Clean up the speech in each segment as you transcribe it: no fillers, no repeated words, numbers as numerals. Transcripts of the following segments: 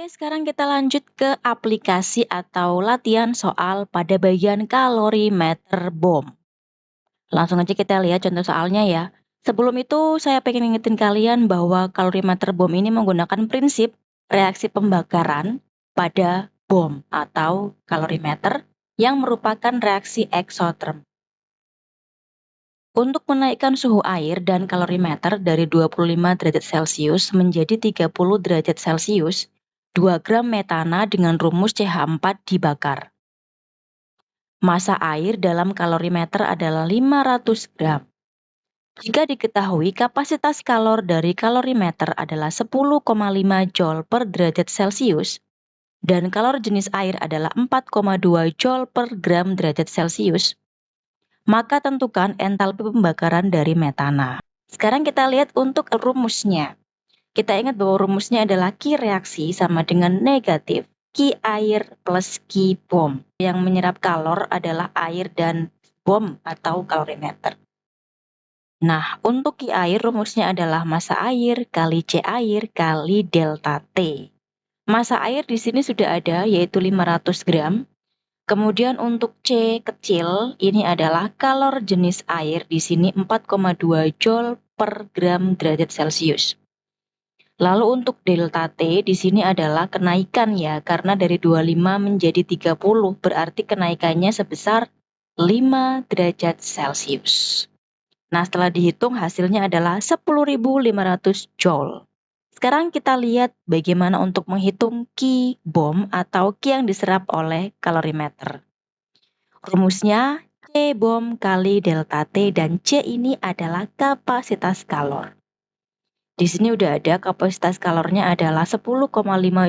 Oke, sekarang kita lanjut ke aplikasi atau latihan soal pada bagian kalorimeter BOM. Langsung aja kita lihat contoh soalnya ya. Sebelum itu, saya pengen ngingetin kalian bahwa kalorimeter BOM ini menggunakan prinsip reaksi pembakaran pada BOM atau kalorimeter yang merupakan reaksi eksoterm. Untuk menaikkan suhu air dan kalorimeter dari 25 derajat Celcius menjadi 30 derajat Celcius, 2 gram metana dengan rumus CH4 dibakar. Massa air dalam kalorimeter adalah 500 gram. Jika diketahui kapasitas kalor dari kalorimeter adalah 10,5 joule per derajat Celcius, dan kalor jenis air adalah 4,2 joule per gram derajat Celcius, maka tentukan entalpi pembakaran dari metana. Sekarang kita lihat untuk rumusnya. Kita ingat bahwa rumusnya adalah Q reaksi sama dengan negatif Q air plus Q BOM. Yang menyerap kalor adalah air dan BOM atau kalorimeter. Nah, untuk Q air rumusnya adalah massa air kali C air kali delta T. Massa air di sini sudah ada yaitu 500 gram. Kemudian untuk C kecil, ini adalah kalor jenis air di sini 4,2 joule per gram derajat Celcius. Lalu untuk delta T di sini adalah kenaikan ya, karena dari 25 menjadi 30, berarti kenaikannya sebesar 5 derajat Celcius. Nah, setelah dihitung hasilnya adalah 10.500 joule. Sekarang kita lihat bagaimana untuk menghitung Q BOM atau Q yang diserap oleh kalorimeter. Rumusnya C BOM kali delta T dan C ini adalah kapasitas kalor. Di sini udah ada kapasitas kalornya adalah 10,5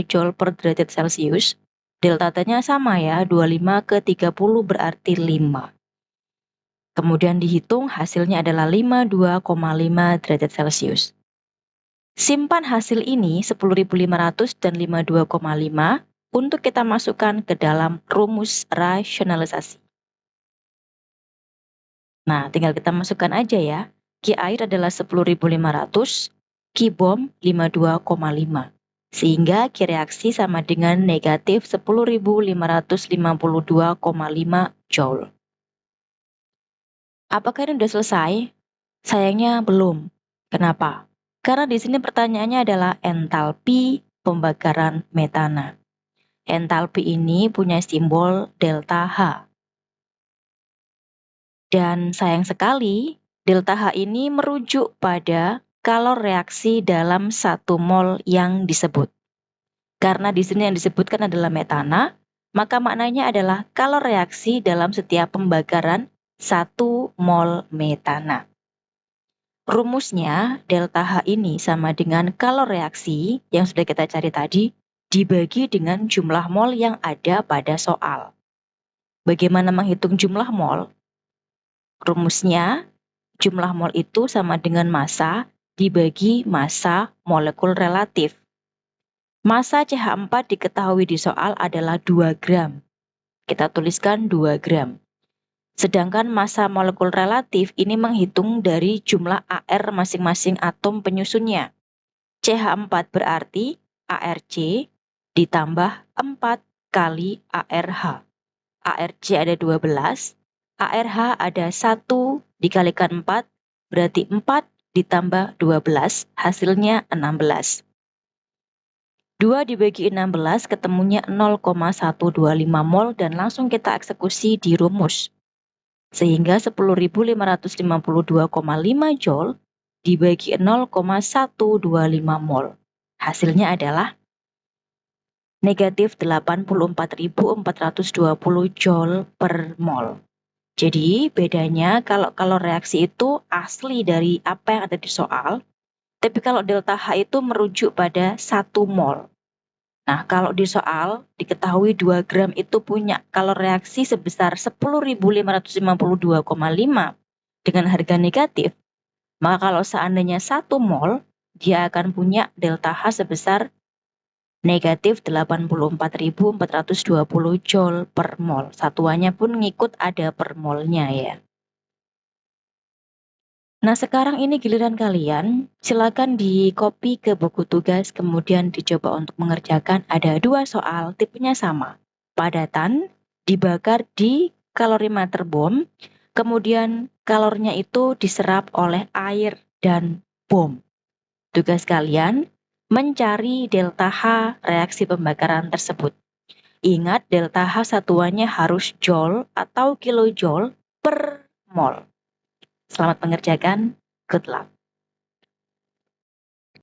joule per derajat Celcius. Delta T-nya sama ya, 25 ke 30 berarti 5. Kemudian dihitung hasilnya adalah 52,5 derajat Celcius. Simpan hasil ini 10.500 dan 52,5 untuk kita masukkan ke dalam rumus rasionalisasi. Nah, tinggal kita masukkan aja ya. Q air adalah 10.500, Q BOM 52,5. Sehingga Q reaksi sama dengan negatif 10.552,5 joule. Apakah ini sudah selesai? Sayangnya belum. Kenapa? Karena di sini pertanyaannya adalah entalpi pembakaran metana. Entalpi ini punya simbol delta H. Dan sayang sekali, delta H ini merujuk pada kalor reaksi dalam 1 mol yang disebut. Karena di sini yang disebutkan adalah metana, maka maknanya adalah kalor reaksi dalam setiap pembakaran 1 mol metana. Rumusnya, delta H ini sama dengan kalor reaksi yang sudah kita cari tadi, dibagi dengan jumlah mol yang ada pada soal. Bagaimana menghitung jumlah mol? Rumusnya, jumlah mol itu sama dengan massa dibagi massa molekul relatif. Massa CH4 diketahui di soal adalah 2 gram. Kita tuliskan 2 gram. Sedangkan massa molekul relatif ini menghitung dari jumlah AR masing-masing atom penyusunnya. CH4 berarti ARC ditambah 4 kali ARH. ARC ada 12, ARH ada 1 dikalikan 4, berarti 4 ditambah 12, hasilnya 16. 2 dibagi 16 ketemunya 0,125 mol dan langsung kita eksekusi di rumus. Sehingga 10.552,5 joule dibagi 0,125 mol. Hasilnya adalah negatif 84.420 joule per mol. Jadi bedanya kalau reaksi itu asli dari apa yang ada di soal, tapi kalau delta H itu merujuk pada 1 mol. Nah, kalau di soal diketahui 2 gram itu punya kalor reaksi sebesar 10.552,5 dengan harga negatif, maka kalau seandainya 1 mol, dia akan punya delta H sebesar negatif 84.420 joule per mol. Satuannya pun ngikut ada per molnya ya. Nah, sekarang ini giliran kalian. Silakan di-copy ke buku tugas, kemudian dicoba untuk mengerjakan. Ada 2 soal, tipenya sama. Padatan dibakar di kalorimeter bom, kemudian kalorinya itu diserap oleh air dan bom. Tugas kalian mencari delta H reaksi pembakaran tersebut. Ingat, delta H satuannya harus joule atau kilojoule per mol. Selamat mengerjakan. Good luck.